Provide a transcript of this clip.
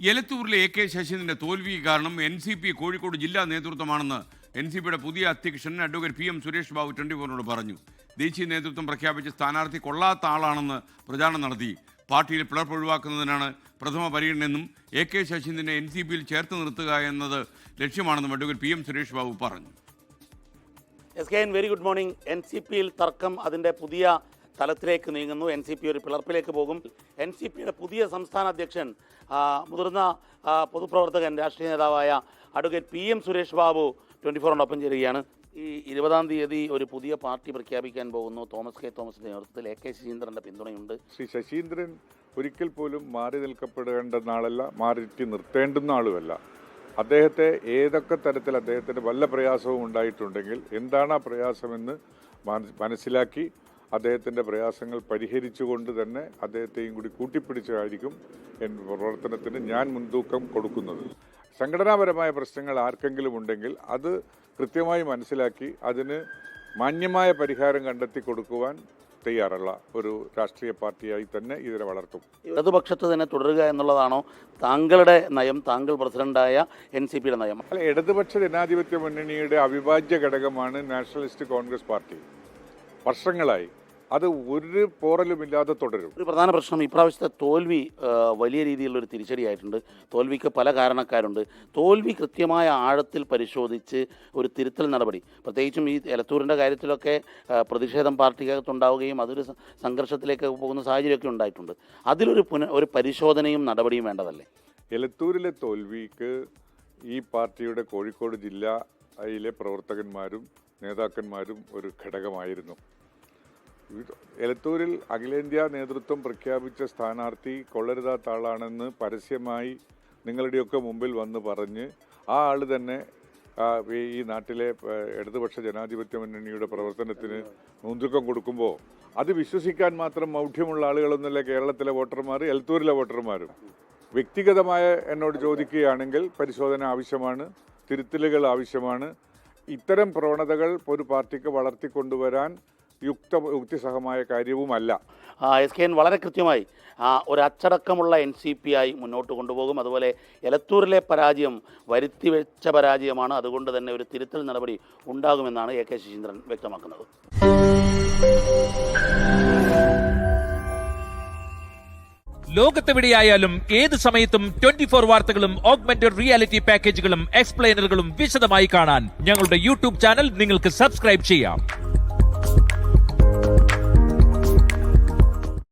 എലത്തൂരിലെ AK ശശീന്ദ്രന്റെ തോൽവി കാരണം NCP Kozhikode ജില്ലാ നേതൃത്വമാണെന്ന് NCPയുടെ പുതിയ അധ്യക്ഷൻ അഡ്വക്കേറ്റ് PM സുരേഷ് ബാബു 24 പറഞ്ഞു. ദേശീയ നേതൃത്വം പ്രഖ്യാപിച്ച സ്ഥാനാർത്ഥി കൊള്ളാത്ത ആളാണെന്ന് പ്രചാരണം നടത്തി. പാർട്ടിയിൽ പിളർപ്പ് ഒഴിവാക്കുന്നതിനാണ് പ്രഥമ പരിഗണനയെന്നും AK ശശീന്ദ്രനെ NCPയിൽ ചേർത്ത് നിർത്തുക എന്നത് ലക്ഷ്യമാണെന്നും അഡ്വക്കേറ്റ് PM സുരേഷ് ബാബു പറഞ്ഞു. Very good morning. NCPയിൽ തർക്കം അതിൻ്റെ പുതിയ തലത്തിലേക്ക് നീങ്ങുന്നു. NCP ഒരു പിളർപ്പിലേക്ക് പോകും. NCPയുടെ പുതിയ സംസ്ഥാന അധ്യക്ഷൻ മുതിർന്ന പൊതുപ്രവർത്തകൻ രാഷ്ട്രീയ നേതാവായ അഡ്വക്കേറ്റ് PM സുരേഷ് ബാബു 24 ചേരുകയാണ്. ഈ 20-ാം തീയതി ഒരു പുതിയ പാർട്ടി പ്രഖ്യാപിക്കാൻ പോകുന്നു. തോമസ് കെ തോമസിന്റെ നേതൃത്വത്തിൽ AK ശശീന്ദ്രന്റെ പിന്തുണയുണ്ട്. ശ്രീ ശശീന്ദ്രൻ ഒരിക്കൽ പോലും മാറി നിൽക്കപ്പെടേണ്ടുന്ന ആളല്ല, മാറ്റി നിർത്തേണ്ടുന്ന ആളുമല്ല. അദ്ദേഹത്തെ ഏതൊക്കെ തരത്തിൽ അദ്ദേഹത്തിന് വല്ല പ്രയാസവും ഉണ്ടായിട്ടുണ്ടെങ്കിൽ എന്താണ് ആ പ്രയാസമെന്ന് മനസ്സിലാക്കി അദ്ദേഹത്തിൻ്റെ പ്രയാസങ്ങൾ പരിഹരിച്ചുകൊണ്ട് തന്നെ അദ്ദേഹത്തെയും കൂടി കൂട്ടിപ്പിടിച്ചായിരിക്കും പ്രവർത്തനത്തിന് ഞാൻ മുൻതൂക്കം കൊടുക്കുന്നത്. സംഘടനാപരമായ പ്രശ്നങ്ങൾ ആർക്കെങ്കിലും ഉണ്ടെങ്കിൽ അത് കൃത്യമായി മനസ്സിലാക്കി അതിന് മാന്യമായ പരിഹാരം കണ്ടെത്തി കൊടുക്കുവാൻ തയ്യാറുള്ള ഒരു രാഷ്ട്രീയ പാർട്ടിയായി തന്നെ ഇതിനെ വളർത്തും. ഇടതുപക്ഷത്ത് തന്നെ തുടരുക എന്നുള്ളതാണോ താങ്കളുടെ നയം, താങ്കൾ പ്രസിഡന്റായ NCPയുടെ നയം? അല്ല, ഇടതുപക്ഷ ജനാധിപത്യ മുന്നണിയുടെ അവിഭാജ്യ ഘടകമാണ് നാഷണലിസ്റ്റ് കോൺഗ്രസ് പാർട്ടി. വർഷങ്ങളായി അത് ഒരു പോറലുമില്ലാതെ തുടരും. ഒരു പ്രധാന പ്രശ്നം ഇപ്രാവശ്യത്തെ തോൽവി വലിയ രീതിയിലുള്ളൊരു തിരിച്ചടിയായിട്ടുണ്ട്. തോൽവിക്ക് പല കാരണക്കാരുണ്ട്. തോൽവി കൃത്യമായ ആഴത്തിൽ പരിശോധിച്ച് ഒരു തിരുത്തൽ നടപടി, പ്രത്യേകിച്ചും ഈ എലത്തൂരിൻ്റെ കാര്യത്തിലൊക്കെ പ്രതിഷേധം പാർട്ടിക്കകത്തുണ്ടാവുകയും അതൊരു സംഘർഷത്തിലേക്ക് പോകുന്ന സാഹചര്യമൊക്കെ ഉണ്ടായിട്ടുണ്ട്. ഒരു പരിശോധനയും നടപടിയും വേണ്ടതല്ലേ? എലത്തൂരിലെ തോൽവിക്ക് ഈ പാർട്ടിയുടെ കോഴിക്കോട് ജില്ലയിലെ പ്രവർത്തകന്മാരും നേതാക്കന്മാരും ഒരു ഘടകമായിരുന്നു. എലത്തൂരിൽ അഖിലേന്ത്യാ നേതൃത്വം പ്രഖ്യാപിച്ച സ്ഥാനാർത്ഥി കൊള്ളരുതാത്ത ആളാണെന്ന് പരസ്യമായി നിങ്ങളുടെയൊക്കെ മുമ്പിൽ വന്ന് പറഞ്ഞ് ആ ആൾ തന്നെ ഈ നാട്ടിലെ ഇടതുപക്ഷ ജനാധിപത്യ മുന്നണിയുടെ പ്രവർത്തനത്തിന് മുൻതൂക്കം കൊടുക്കുമ്പോൾ അത് വിശ്വസിക്കാൻ മാത്രം മൗഢ്യമുള്ള ആളുകളൊന്നുമല്ല കേരളത്തിലെ വോട്ടർമാർ, എലത്തൂരിലെ വോട്ടർമാരും. വ്യക്തിഗതമായ എന്നോട് ചോദിക്കുകയാണെങ്കിൽ പരിശോധന ആവശ്യമാണ്, തിരുത്തലുകൾ ആവശ്യമാണ്. ഇത്തരം പ്രവണതകൾ ഒരു പാർട്ടിക്ക് വളർത്തിക്കൊണ്ടുവരാൻ യുക്തിസഹമായ കാര്യവുമല്ല. SKN വളരെ കൃത്യമായി ഒരു അച്ചടക്കമുള്ള NCP ആയി മുന്നോട്ട് കൊണ്ടുപോകും. അതുപോലെ എലത്തൂരിലെ പരാജയം വരുത്തിവെച്ച പരാജയമാണ്, അതുകൊണ്ട് തന്നെ ഒരു തിരുത്തൽ നടപടി ഉണ്ടാകുമെന്നാണ് AK ശശീന്ദ്രൻ വ്യക്തമാക്കുന്നത്. ലോകത്തെവിടെയായാലും ഏത് സമയത്തും 24 വാർത്തകളും ഓഗ്മെന്റഡ് റിയാലിറ്റി പാക്കേജുകളും എക്സ്പ്ലെയിനറുകളും വിശദമായി കാണാൻ ഞങ്ങളുടെ YouTube ചാനൽ നിങ്ങൾക്ക് സബ്സ്ക്രൈബ് ചെയ്യാം.